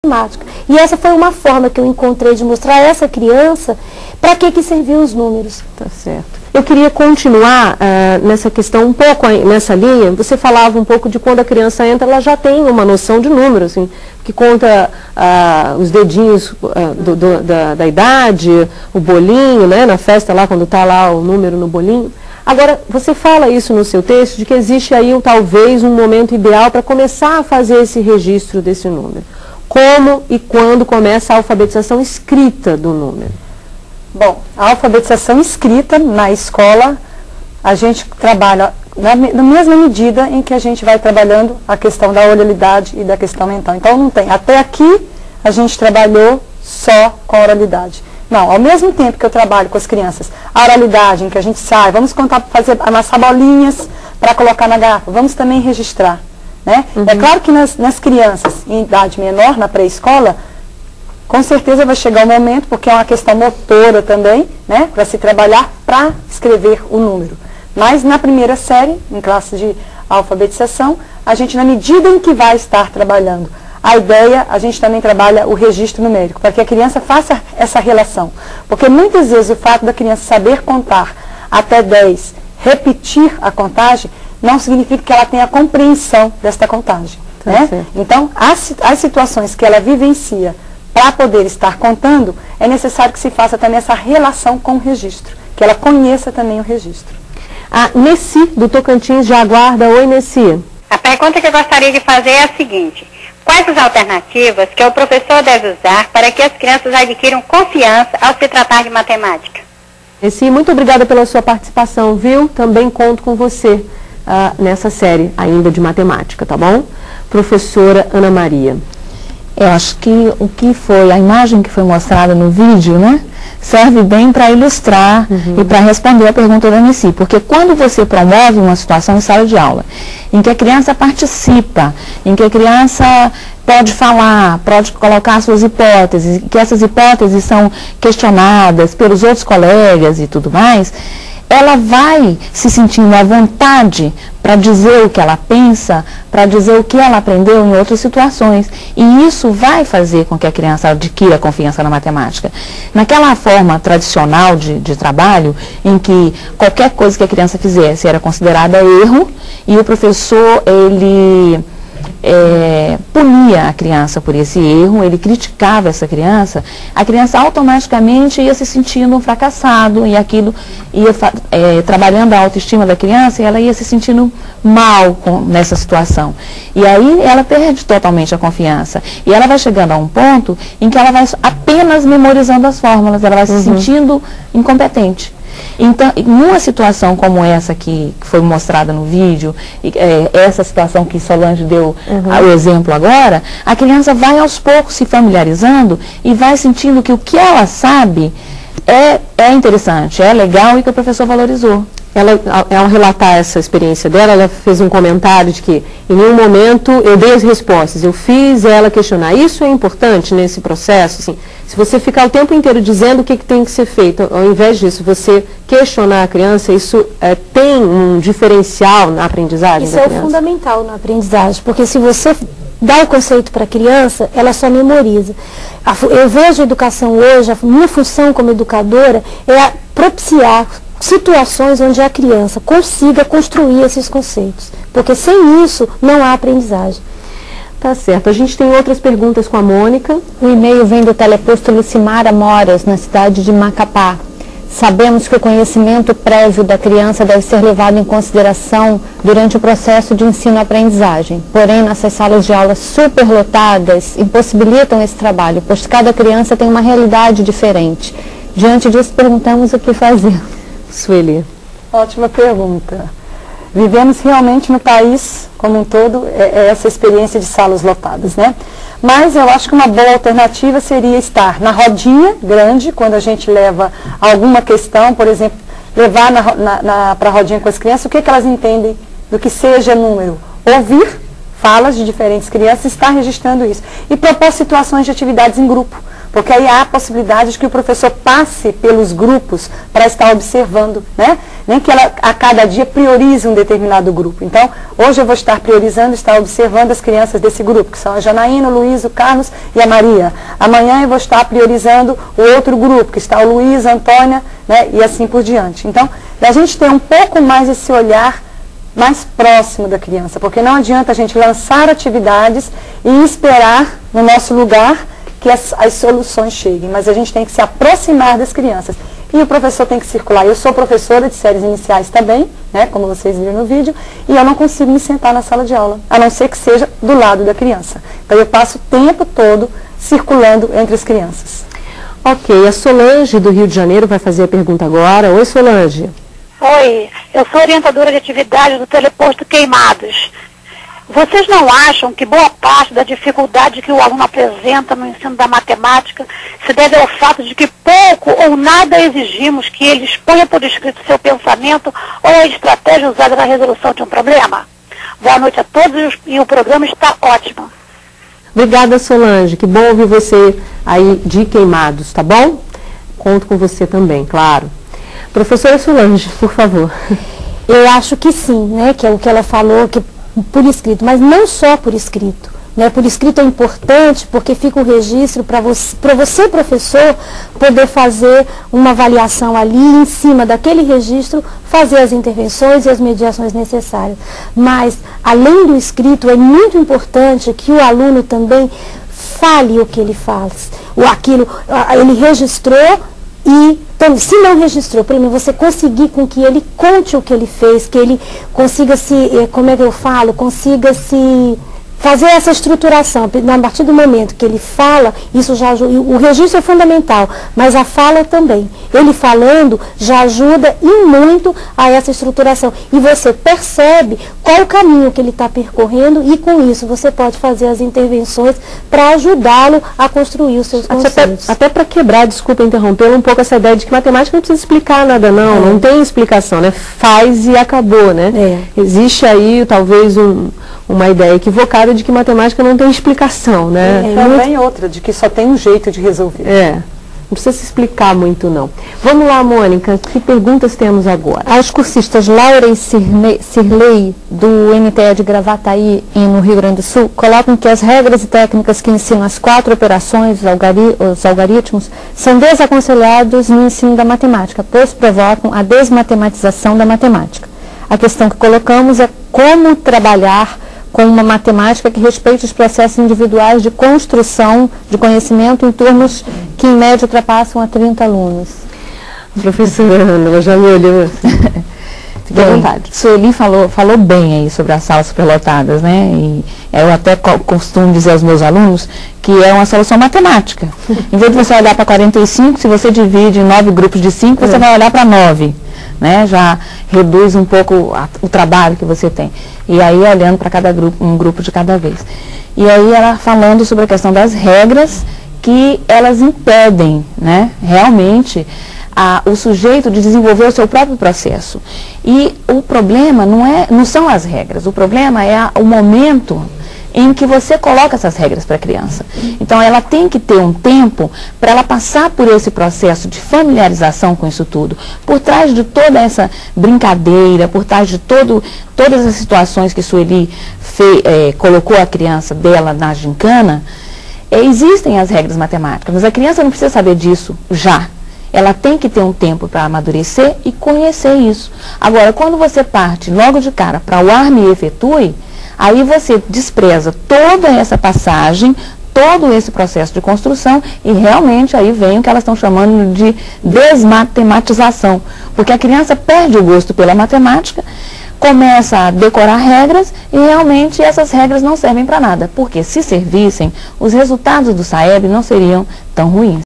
matemática. E essa foi uma forma que eu encontrei de mostrar a essa criança para que serviam os números. Tá certo. Eu queria continuar nessa questão, um pouco nessa linha. Você falava um pouco de quando a criança entra, ela já tem uma noção de número, assim, que conta os dedinhos da idade, o bolinho, né, na festa lá, quando está lá o número no bolinho. Agora, você fala isso no seu texto, de que existe aí talvez um momento ideal para começar a fazer esse registro desse número. Como e quando começa a alfabetização escrita do número? Bom, a alfabetização escrita na escola, a gente trabalha na mesma medida em que a gente vai trabalhando a questão da oralidade e da questão mental. Então, não tem. Até aqui, a gente trabalhou só com a oralidade. Não, ao mesmo tempo que eu trabalho com as crianças, a oralidade, em que a gente sai, vamos contar, amassar bolinhas para colocar na garrafa, vamos também registrar. Né? Uhum. É claro que nas crianças em idade menor, na pré-escola, com certeza vai chegar um momento, porque é uma questão motora também, né, para se trabalhar para escrever o número. Mas na primeira série, em classe de alfabetização, a gente, na medida em que vai estar trabalhando a ideia, a gente também trabalha o registro numérico, para que a criança faça essa relação. Porque muitas vezes o fato da criança saber contar até 10, repetir a contagem, não significa que ela tenha a compreensão desta contagem. Né? Então, as situações que ela vivencia para poder estar contando, é necessário que se faça também essa relação com o registro, que ela conheça também o registro. A Nessi, do Tocantins, já aguarda. Oi, Nessi. A pergunta que eu gostaria de fazer é a seguinte: quais as alternativas que o professor deve usar para que as crianças adquiram confiança ao se tratar de matemática? Nessi, muito obrigada pela sua participação, viu? Também conto com você nessa série ainda de matemática, tá bom? Professora Ana Maria. Eu acho que a imagem que foi mostrada no vídeo, né, serve bem para ilustrar e para responder a pergunta da Nessi. Porque quando você promove uma situação em sala de aula, em que a criança participa, em que a criança pode falar, pode colocar suas hipóteses, que essas hipóteses são questionadas pelos outros colegas e tudo mais, ela vai se sentindo à vontade para dizer o que ela pensa, para dizer o que ela aprendeu em outras situações. E isso vai fazer com que a criança adquira confiança na matemática. Naquela forma tradicional de trabalho, em que qualquer coisa que a criança fizesse era considerada erro, e o professor, ele punia a criança por esse erro, ele criticava essa criança, a criança automaticamente ia se sentindo um fracassado, e aquilo ia trabalhando a autoestima da criança, e ela ia se sentindo mal nessa situação. E aí ela perde totalmente a confiança. E ela vai chegando a um ponto em que ela vai apenas memorizando as fórmulas, ela vai se sentindo incompetente. Então, numa situação como essa que foi mostrada no vídeo, essa situação que Solange deu o exemplo agora, a criança vai aos poucos se familiarizando e vai sentindo que o que ela sabe é interessante, é legal e que o professor valorizou. Ao relatar essa experiência dela, ela fez um comentário de que em nenhum momento eu dei as respostas, eu fiz ela questionar. Isso é importante nesse processo, assim, se você ficar o tempo inteiro dizendo o que tem que ser feito, ao invés disso, você questionar a criança, isso tem um diferencial na aprendizagem da criança? Isso é o fundamental na aprendizagem, porque se você dá o conceito para a criança, ela só memoriza. Eu vejo a educação hoje, a minha função como educadora é propiciar situações onde a criança consiga construir esses conceitos, porque sem isso não há aprendizagem. Tá certo. A gente tem outras perguntas com a Mônica. O e-mail vem do teleposto Lucimara Moras, na cidade de Macapá. Sabemos que o conhecimento prévio da criança deve ser levado em consideração durante o processo de ensino-aprendizagem. Porém, nossas salas de aula superlotadas impossibilitam esse trabalho, pois cada criança tem uma realidade diferente. Diante disso, perguntamos o que fazer. Sueli. Ótima pergunta. Vivemos realmente no país como um todo essa experiência de salas lotadas, né? Mas eu acho que uma boa alternativa seria estar na rodinha grande, quando a gente leva alguma questão, por exemplo, levar para a rodinha com as crianças, o que elas entendem do que seja número. Ouvir falas de diferentes crianças, estar registrando isso. E propor situações de atividades em grupo. porque aí há a possibilidade de que o professor passe pelos grupos para estar observando, né? Nem que ela a cada dia priorize um determinado grupo. Então, hoje eu vou estar priorizando, estar observando as crianças desse grupo, que são a Janaína, o Luiz, o Carlos e a Maria. Amanhã eu vou estar priorizando o outro grupo, que está o Luiz, a Antônia, né? E assim por diante. Então, a gente tem um pouco mais esse olhar mais próximo da criança, porque não adianta a gente lançar atividades e esperar no nosso lugar que as soluções cheguem, mas a gente tem que se aproximar das crianças. E o professor tem que circular. Eu sou professora de séries iniciais também, né, como vocês viram no vídeo, e eu não consigo me sentar na sala de aula, a não ser que seja do lado da criança. Então eu passo o tempo todo circulando entre as crianças. Ok, a Solange do Rio de Janeiro vai fazer a pergunta agora. Oi, Solange. Oi, eu sou orientadora de atividades do Teleposto Queimados. Vocês não acham que boa parte da dificuldade que o aluno apresenta no ensino da matemática se deve ao fato de que pouco ou nada exigimos que ele exponha por escrito seu pensamento ou a estratégia usada na resolução de um problema? Boa noite a todos e o programa está ótimo. Obrigada, Solange. Que bom ouvir você aí de Queimados, tá bom? Conto com você também, claro. Professora Solange, por favor. Eu acho que sim, né, que é o que ela falou, que por escrito, mas não só por escrito. Né? Por escrito é importante porque fica o registro para você, professor, poder fazer uma avaliação ali em cima daquele registro, fazer as intervenções e as mediações necessárias. Mas, além do escrito, é muito importante que o aluno também fale o que ele faz. Ele registrou e, se não registrou, primeiro você conseguir com que ele conte o que ele fez, que ele consiga consiga se fazer essa estruturação. A partir do momento que ele fala, isso já ajuda. O registro é fundamental, mas a fala também. Ele falando já ajuda e muito a essa estruturação. E você percebe qual o caminho que ele está percorrendo e com isso você pode fazer as intervenções para ajudá-lo a construir os seus conceitos. Até para quebrar, desculpa interrompê-lo, um pouco essa ideia de que matemática não precisa explicar nada, não tem explicação, né? Faz e acabou, né? Existe aí talvez uma ideia equivocada de que matemática não tem explicação, né? Também outra, de que só tem um jeito de resolver. Não precisa se explicar muito, não. Vamos lá, Mônica, que perguntas temos agora? As cursistas Laura e Cirlei, do MTE de Gravataí, no Rio Grande do Sul, colocam que as regras e técnicas que ensinam as 4 operações, os algoritmos, são desaconselhados no ensino da matemática, pois provocam a desmatematização da matemática. A questão que colocamos é como trabalhar com uma matemática que respeite os processos individuais de construção de conhecimento em turnos que, em média, ultrapassam a 30 alunos. Professora Ana, já me olhou. Fique à vontade. Sueli falou bem aí sobre as salas superlotadas, né? E eu até costumo dizer aos meus alunos que é uma solução matemática. Em vez de você olhar para 45, se você divide em 9 grupos de 5, você vai olhar para 9. Né, já reduz um pouco o trabalho que você tem. E aí olhando para cada grupo, um grupo de cada vez. E aí ela falando sobre a questão das regras que elas impedem, né, realmente o sujeito de desenvolver o seu próprio processo. E o problema não são as regras, o problema é o momento em que você coloca essas regras para a criança. Então, ela tem que ter um tempo para ela passar por esse processo de familiarização com isso tudo. Por trás de toda essa brincadeira, por trás de todas as situações que Sueli colocou a criança dela na gincana, existem as regras matemáticas, mas a criança não precisa saber disso já. Ela tem que ter um tempo para amadurecer e conhecer isso. Agora, quando você parte logo de cara para o arme e efetue, aí você despreza toda essa passagem, todo esse processo de construção e realmente aí vem o que elas estão chamando de desmatematização. Porque a criança perde o gosto pela matemática, começa a decorar regras e realmente essas regras não servem para nada. Porque se servissem, os resultados do SAEB não seriam tão ruins.